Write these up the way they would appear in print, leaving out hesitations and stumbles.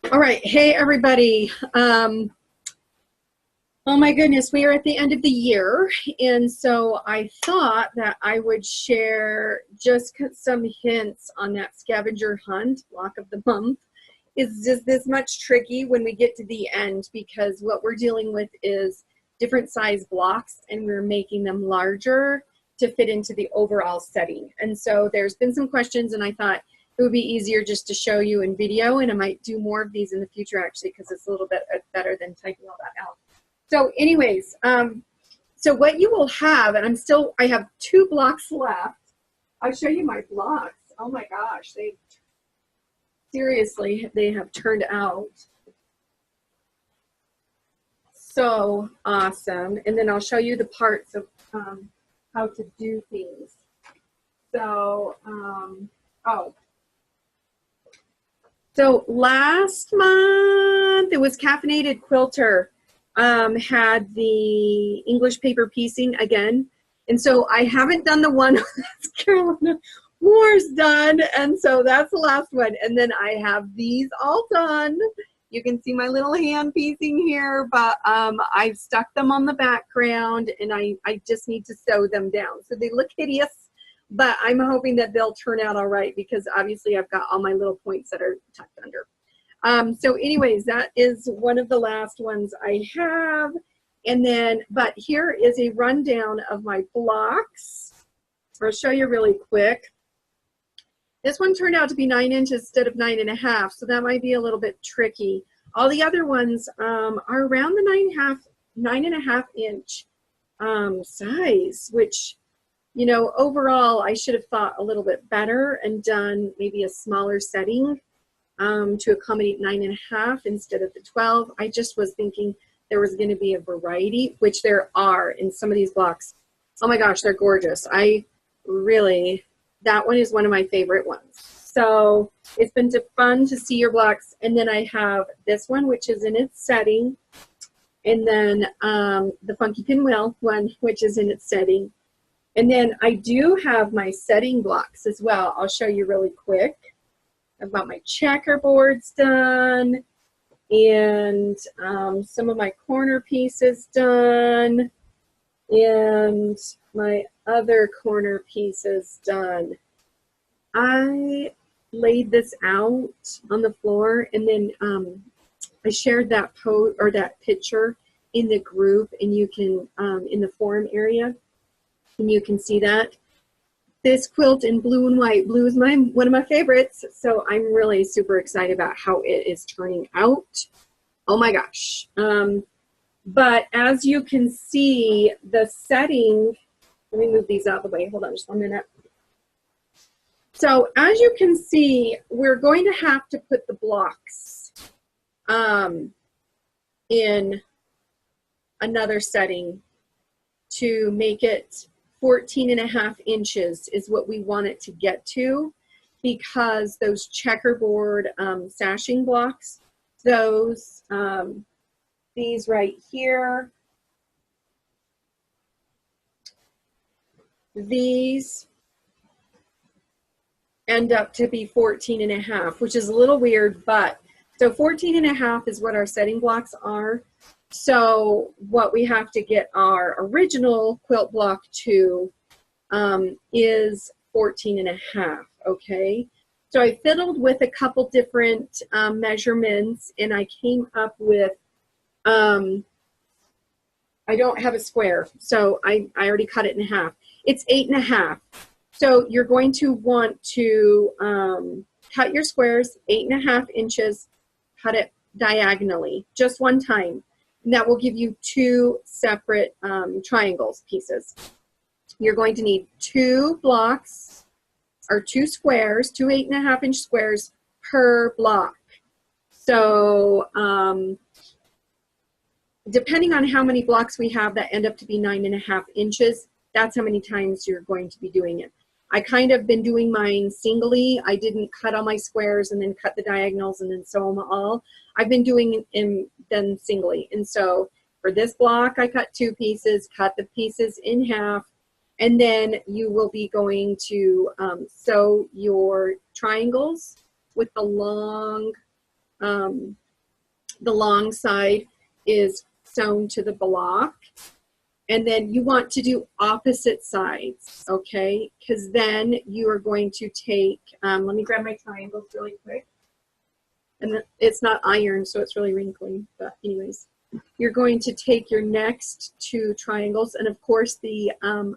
All right. Hey, everybody. Oh my goodness, we are at the end of the year. And so I thought that I would share just some hints on that scavenger hunt block of the month. Is just this much tricky when we get to the end because what we're dealing with is different size blocks and we're making them larger to fit into the overall setting. And so there's been some questions and I thought it would be easier just to show you in video, and I might do more of these in the future actually because it's a little bit better than typing all that out. So anyways, so what you will have, and I have 2 blocks left. I'll show you my blocks. Oh my gosh, seriously, they have turned out so awesome. And then I'll show you the parts of how to do things. So, so last month, it was Caffeinated Quilter. Had the English paper piecing again. And so I haven't done the one that's Carolina Moore's done. And so that's the last one. And then I have these all done. You can see my little hand piecing here, but I've stuck them on the background and I just need to sew them down. So they look hideous, but I'm hoping that they'll turn out all right because obviously I've got all my little points that are tucked under. So anyways, that is one of the last ones I have. And then, but here is a rundown of my blocks. I'll show you really quick. This one turned out to be 9 inches instead of 9.5, so that might be a little bit tricky. All the other ones are around the 9.5 inch size, which, you know, overall I should have thought a little bit better and done maybe a smaller setting to accommodate 9.5 instead of the 12. I just was thinking there was going to be a variety, which there are in some of these blocks. Oh my gosh, they're gorgeous. That one is one of my favorite ones. So it's been fun to see your blocks. And then I have this one, which is in its setting. And then the Funky Pinwheel one, which is in its setting. And then I do have my setting blocks as well. I'll show you really quick. I've got my checkerboards done and some of my corner pieces done and my other corner pieces done. I laid this out on the floor and then I shared that that picture in the group, and you can in the forum area, and you can see that. This quilt in blue and white. Blue is one of my favorites, so I'm really super excited about how it is turning out. Oh my gosh. But as you can see, the setting, let me move these out of the way. Hold on just 1 minute. So as you can see, we're going to have to put the blocks in another setting to make it 14.5 inches is what we want it to get to, because those checkerboard sashing blocks, these right here, these end up to be 14.5, which is a little weird, but so 14.5 is what our setting blocks are. So what we have to get our original quilt block to is 14.5, okay? So I fiddled with a couple different measurements, and I came up with, I don't have a square, so I already cut it in half. It's 8.5. So you're going to want to cut your squares 8.5 inches, cut it diagonally, just one time. And that will give you 2 separate triangles pieces. You're going to need 2 blocks or 2 squares, 2 8.5 inch squares per block. So depending on how many blocks we have that end up to be 9.5 inches, that's how many times you're going to be doing it. I kind of been doing mine singly. I didn't cut all my squares and then cut the diagonals and then sew them all. I've been doing them singly. And so for this block, I cut 2 pieces, cut the pieces in half, and then you will be going to sew your triangles with the long the long side is sewn to the block. And then you want to do opposite sides, okay? Because then you are going to take, let me grab my triangles really quick. And it's not iron, so it's really wrinkly, but anyways. You're going to take your next 2 triangles, and of course the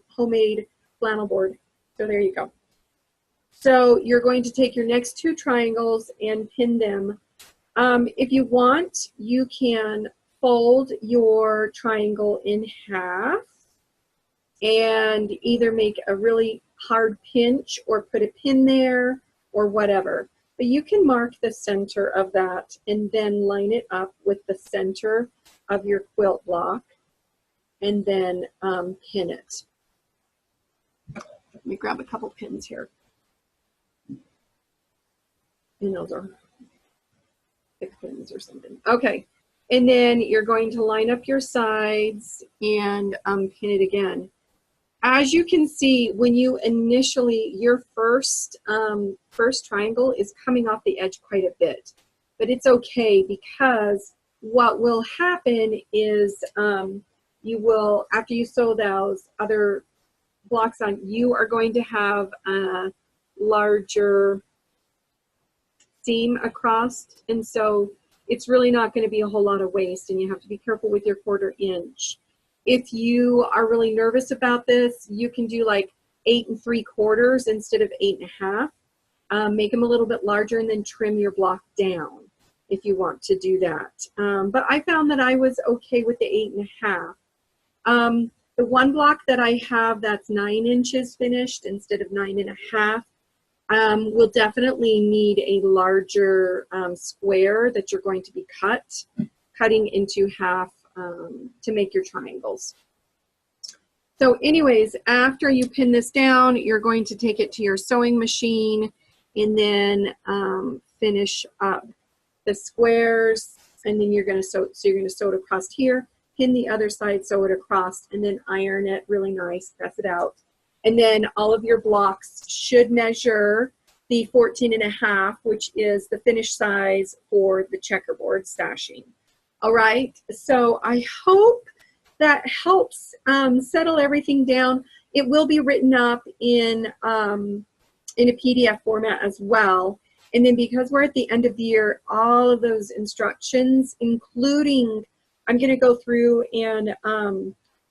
homemade flannel board. So there you go. So you're going to take your next 2 triangles and pin them. If you want, you can fold your triangle in half and either make a really hard pinch or put a pin there or whatever. But you can mark the center of that and then line it up with the center of your quilt block and then pin it. Let me grab a couple pins here. And those are thick pins or something. Okay. And then you're going to line up your sides and pin it again. As you can see, when you initially, your first triangle is coming off the edge quite a bit. But it's okay, because what will happen is you will, after you sew those other blocks on, you are going to have a larger seam across, and so it's really not going to be a whole lot of waste, and you have to be careful with your 1/4 inch. If you are really nervous about this, you can do like 8 3/4 instead of 8 1/2. Make them a little bit larger and then trim your block down if you want to do that. But I found that I was okay with the 8 1/2. The one block that I have that's 9 inches finished instead of 9 1/2 will definitely need a larger square that you're going to be cutting into half to make your triangles. So anyways, after you pin this down, you're going to take it to your sewing machine and then finish up the squares, and then you're going to sew. So you're going to sew it across here, pin the other side, sew it across, and then iron it really nice, press it out. And then all of your blocks should measure the 14 1/2, which is the finished size for the checkerboard stashing. All right, so I hope that helps settle everything down. It will be written up in a PDF format as well. And then because we're at the end of the year, all of those instructions, including, I'm going to go through and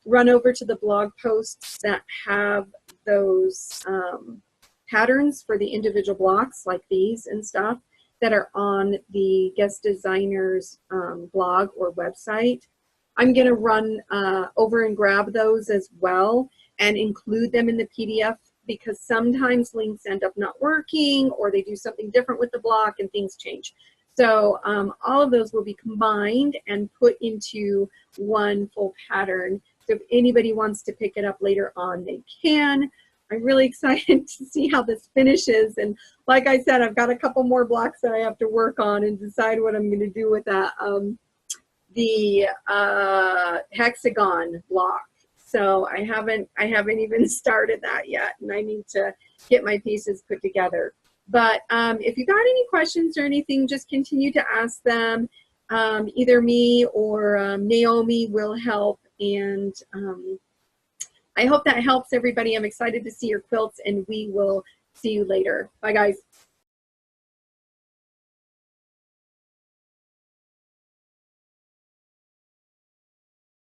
run over to the blog posts that have those patterns for the individual blocks like these and stuff that are on the guest designer's blog or website. I'm going to run over and grab those as well and include them in the PDF, because sometimes links end up not working or they do something different with the block and things change. So all of those will be combined and put into one full pattern. So if anybody wants to pick it up later on, they can. I'm really excited to see how this finishes. And like I said, I've got a couple more blocks that I have to work on and decide what I'm going to do with that. The hexagon block. So I haven't even started that yet, and I need to get my pieces put together. But if you got any questions or anything, just continue to ask them. Either me or Naomi will help, and I hope that helps everybody. I'm excited to see your quilts, and we will see you later. Bye, guys.